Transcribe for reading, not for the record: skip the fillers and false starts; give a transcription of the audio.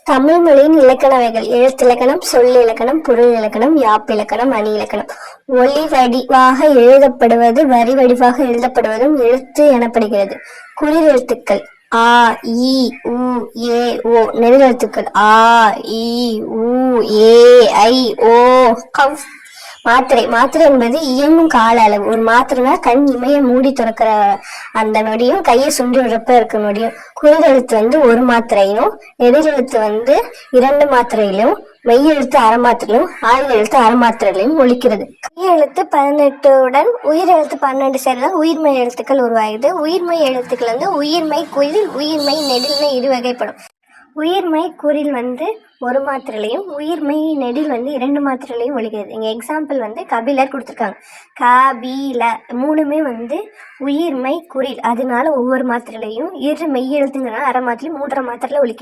தமிழ் மொழியின் இலக்கண வகைகள்: எழுத்திலக்கணம், சொல்லிலக்கணம், பொருள் இலக்கணம், யாப்பிலக்கணம், அணி இலக்கணம். ஒலி வடிவாக எழுதப்படுவது வரி வடிவாக எழுதப்படுவதும் எழுத்து எனப்படுகிறது. குறில் எழுத்துக்கள்: ஆ, இ, உ, ஏ, ஓ. நெடில் எழுத்துக்கள்: ஆ, இ, உ, ஏ, ஐ, ஓ, கவ். மாத்திரை: மாத்திரை என்பது இயங்கும் கால அளவு. ஒரு மாத்திரைனா கண் இமைய மூடி திறக்கிற அந்த நொடியும் கையை சுண்டி விடுறப்ப இருக்க நொடியும். குறில் எழுத்து ஒரு மாத்திரையும், நெடில் எழுத்து 2 மாத்திரையிலும், மெய் எழுத்து அரை மாத்திரையிலும், ஆயுத எழுத்து அரை மாத்திரையிலும் ஒலிக்கிறது. மெய் எழுத்து 18 உயிர் எழுத்து 12 சேர்ந்தால் உயிர்மெய் எழுத்துக்கள் உருவாகுது. உயிர்மெய் எழுத்துக்கள் உயிர்மெய் குறில், உயிர்மெய் நெடில்னு இரு வகைப்படும். உயிர்மெய் குறில் 1 மாத்திரையிலையும், உயிர்மெய் நெடில் 2 மாத்திரையிலையும் ஒலிக்கிறது. இங்கே எக்ஸாம்பிள் கபிலர் கொடுத்துருக்காங்க. கபில 3மே உயிர்மெய் குறில், அதனால ஒவ்வொரு மாத்திரையிலையும், இரு மெய் எழுத்துங்கிறனால அரை மாத்திரையும் 3.5 மாத்திரையில ஒலிக்கிறது.